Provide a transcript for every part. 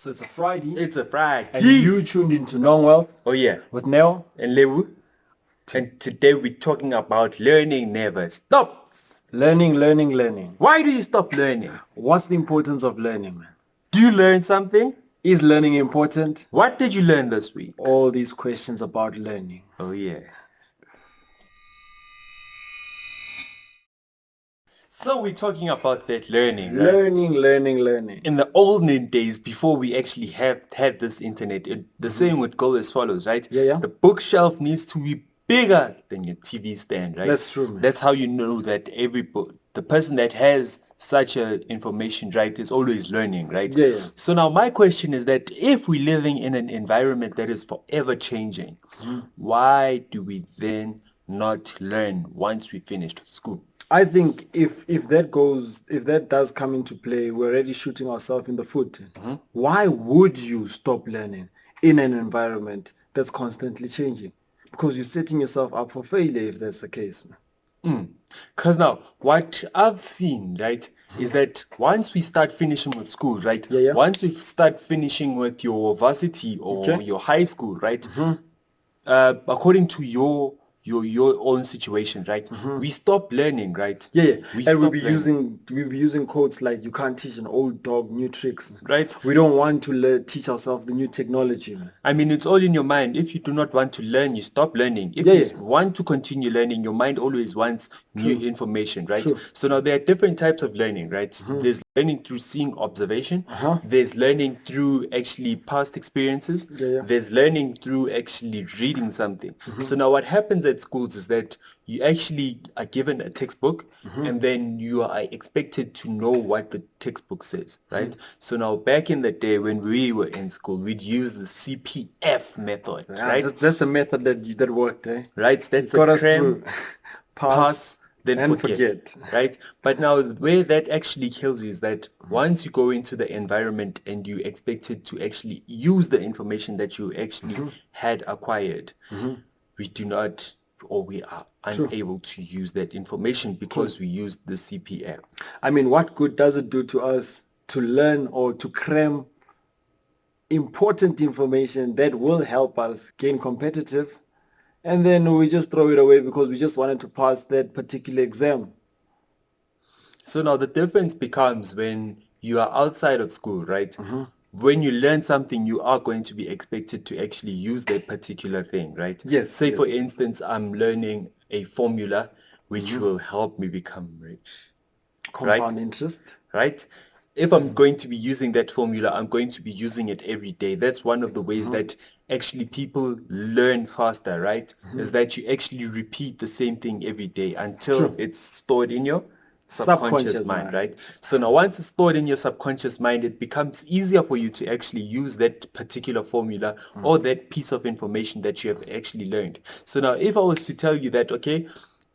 So it's a Friday. It's a Friday. And you tuned into Knowing Wealth. Oh yeah. With Neo and Lewu. And today we're talking about learning never stops. Learning. Why do you stop learning? What's the importance of learning, man? Do you learn something? Is learning important? What did you learn this week? All these questions about learning. Oh yeah. So we're talking about that learning, right? Learning. In the olden days, before we actually had this internet, the saying would go as follows, right? Yeah. The bookshelf needs to be bigger than your TV stand, right? That's true, man. That's how you know that the person that has such a information, right, is always learning, right? Yeah. So now my question is that if we're living in an environment that is forever changing, why do we then not learn once we finished school? I think if that does come into play, we're already shooting ourselves in the foot. Why would you stop learning in an environment that's constantly changing? Because you're setting yourself up for failure if that's the case. Because now, what I've seen, right, is that once we start finishing with school, right, Yeah. once we start finishing with your varsity or your high school, right, according to your own situation, right, we stop learning, right? Yeah. And we'll stop be using quotes like "you can't teach an old dog new tricks." Right. We don't want to teach ourselves the new technology, man. I mean, it's all in your mind. If you do not want to learn, you stop learning. If you want to continue learning, your mind always wants new information, right? True. So now there are different types of learning, right? There's learning through seeing observation. There's learning through actually past experiences. Yeah. There's learning through actually reading something. So now what happens at schools is that you actually are given a textbook and then you are expected to know what the textbook says, right? So now back in the day when we were in school, we'd use the CPF method, right? That's the method that worked, eh? Right? That's got a us cram, through. Pass, then and forget. Right? But now where that actually kills you is that once you go into the environment and you expected to actually use the information that you actually had acquired, we do not, or we are unable to use that information because we used the CPF. I mean, what good does it do to us to learn or to cram important information that will help us gain competitive, and then we just throw it away because we just wanted to pass that particular exam? So now the difference becomes when you are outside of school, right? When you learn something, you are going to be expected to actually use that particular thing, right? Yes. Say, for instance, I'm learning a formula which will help me become rich. Compound interest. Right? If I'm going to be using that formula, I'm going to be using it every day. That's one of the ways that actually people learn faster, right? Is that you actually repeat the same thing every day until it's stored in your subconscious mind, right? So now once it's stored in your subconscious mind, it becomes easier for you to actually use that particular formula or that piece of information that you have actually learned. So now if I was to tell you that, okay,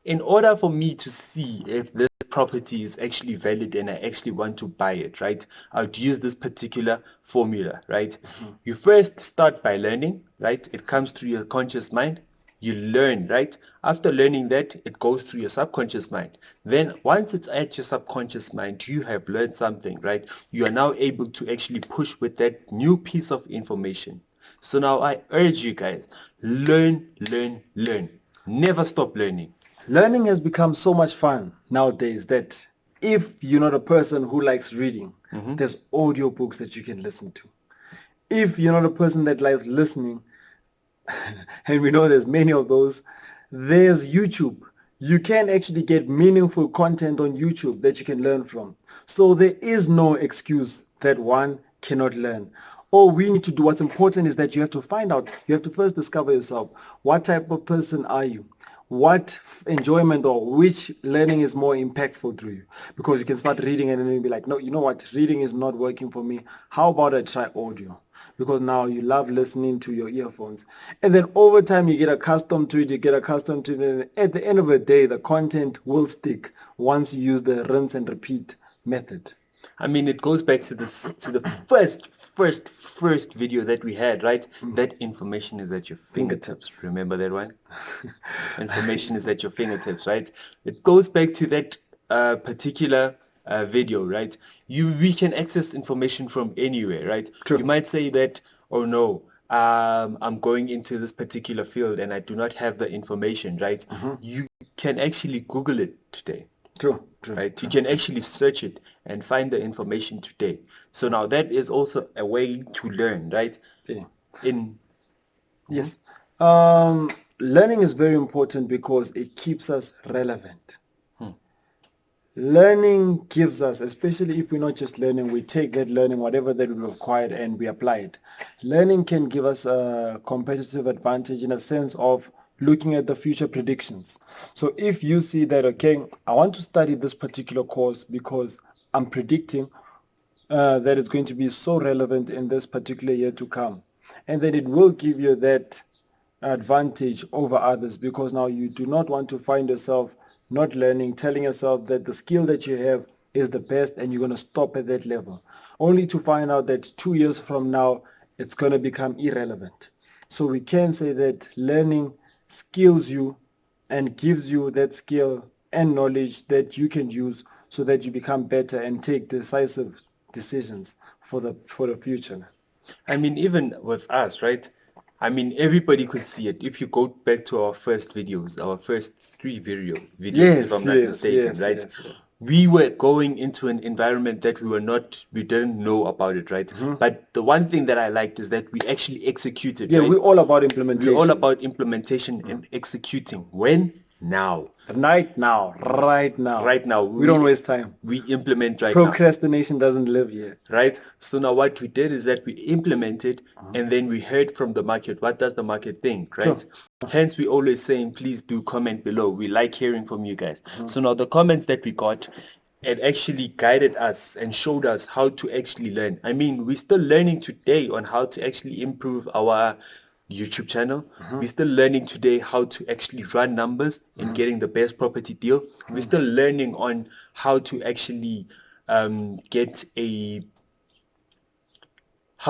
in order for me to see if this property is actually valid and I actually want to buy it, right, I would use this particular formula, right? You first start by learning, right? It comes through your conscious mind. You learn, right? After learning that, it goes through your subconscious mind. Then once it's at your subconscious mind, you have learned something, right? You are now able to actually push with that new piece of information. So now I urge you guys, learn. Never stop learning. Learning has become so much fun nowadays that if you're not a person who likes reading, there's audiobooks that you can listen to. If you're not a person that likes listening, and we know there's many of those, there's YouTube. You can actually get meaningful content on YouTube that you can learn from. So there is no excuse that one cannot learn. All we need to do, what's important is that you have to find out, you have to first discover yourself. What type of person are you? What enjoyment or which learning is more impactful to you? Because you can start reading and then you'll be like, no, you know what, reading is not working for me. How about I try audio? Because now you love listening to your earphones. And then over time you get accustomed to it, and at the end of the day, the content will stick once you use the rinse and repeat method. I mean, it goes back to the first video that we had, right? That information is at your fingertips. Remember that one? Information is at your fingertips, right? It goes back to that particular video, right? We can access information from anywhere, right? True. You might say that, oh no, I'm going into this particular field and I do not have the information, right? You can actually Google it today. True. Right? You can actually search it and find the information today. So now that is also a way to learn, right? Yeah. In Yes. Learning is very important because it keeps us relevant. Learning gives us, especially if we're not just learning, we take that learning, whatever that we've acquired, and we apply it. Learning can give us a competitive advantage in a sense of looking at the future predictions. So if you see that, okay, I want to study this particular course because I'm predicting that it's going to be so relevant in this particular year to come. And then it will give you that advantage over others because now you do not want to find yourself not learning, telling yourself that the skill that you have is the best and you're going to stop at that level, only to find out that 2 years from now it's going to become irrelevant. So we can say that learning skills you and gives you that skill and knowledge that you can use so that you become better and take decisive decisions for the future. I mean, even with us, right? I mean, everybody could see it. If you go back to our first videos, our first three videos, if I'm not mistaken, right? Yes. We were going into an environment that we didn't know about it, right? But the one thing that I liked is that we actually executed, Yeah, right? we're all about implementation. We're all about implementation and executing. When? Now. Right now. Right now. We don't waste time. We implement right now. Procrastination doesn't live here. Right? So now what we did is that we implemented and then we heard from the market. What does the market think, right? Sure. Hence, we always saying, please do comment below. We like hearing from you guys. So now the comments that we got, it actually guided us and showed us how to actually learn. I mean, we're still learning today on how to actually improve our YouTube channel. We're still learning today how to actually run numbers and getting the best property deal. We're still learning on how to actually how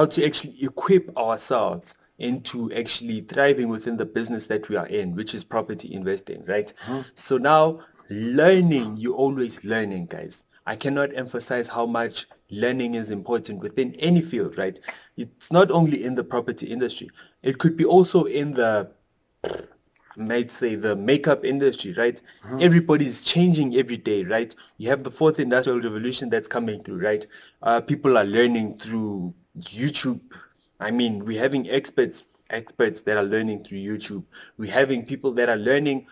to actually equip ourselves into actually thriving within the business that we are in, which is property investing, right? So now learning, you're always learning, guys. I cannot emphasize how much learning is important within any field, right? It's not only in the property industry. It could be also in the, might say, the makeup industry, right? Everybody's changing every day, right? You have the fourth industrial revolution that's coming through, right? People are learning through YouTube. I mean, we're having experts that are learning through YouTube. We're having people that are learning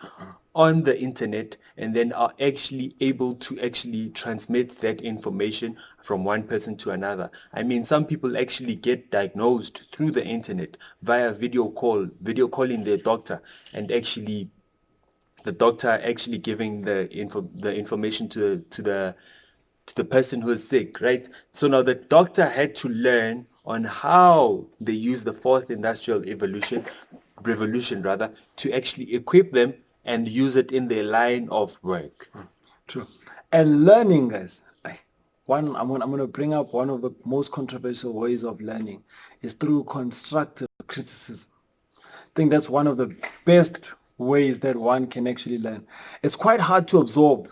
on the internet and then are actually able to actually transmit that information from one person to another. I mean, some people actually get diagnosed through the internet via video calling their doctor, and actually the doctor actually giving the information to the person who is sick, right? So now the doctor had to learn on how they use the fourth industrial revolution rather, to actually equip them and use it in their line of work. True. And learning, guys, I'm gonna bring up one of the most controversial ways of learning is through constructive criticism. I think that's one of the best ways that one can actually learn. It's quite hard to absorb,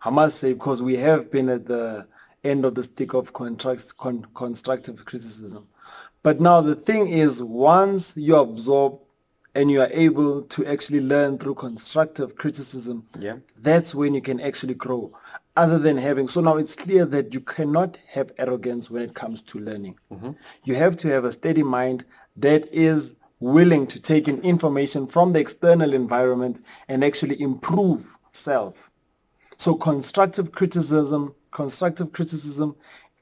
I must say, because we have been at the end of the stick of constructive criticism. But now the thing is, once you absorb and you are able to actually learn through constructive criticism, that's when you can actually grow. Other than having, so now it's clear that you cannot have arrogance when it comes to learning. You have to have a steady mind that is willing to take in information from the external environment and actually improve self. So constructive criticism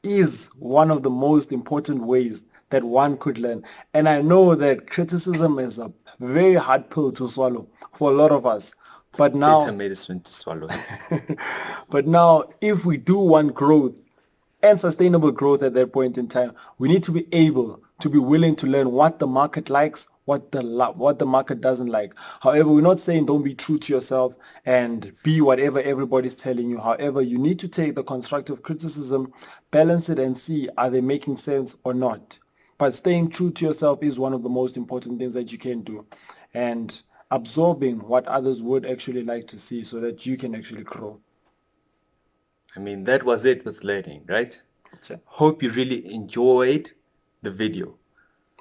is one of the most important ways that one could learn. And I know that criticism is a very hard pill to swallow for a lot of us. But now, bitter medicine to swallow. but now, if we do want growth and sustainable growth at that point in time, we need to be able to be willing to learn what the market likes, what the market doesn't like. However, we're not saying don't be true to yourself and be whatever everybody's telling you. However, you need to take the constructive criticism, balance it, and see, are they making sense or not? But staying true to yourself is one of the most important things that you can do. And absorbing what others would actually like to see so that you can actually grow. I mean, that was it with learning, right? Sure. Hope you really enjoyed the video.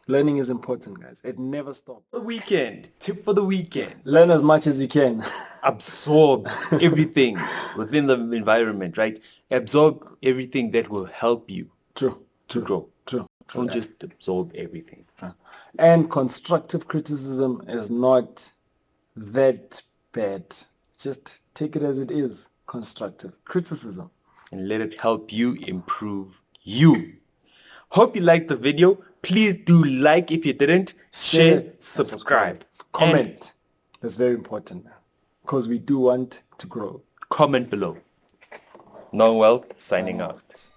Learning is important, guys. It never stops. The weekend, tip for the weekend. Learn as much as you can. Absorb everything within the environment, right? Absorb everything that will help you True. to grow. True. Don't just absorb everything. And constructive criticism is not that bad. Just take it as it is. Constructive criticism. And let it help you improve you. Hope you liked the video. Please do like if you didn't. Share, subscribe. Comment. That's very important because we do want to grow. Comment below. Knowing Wealth signing out.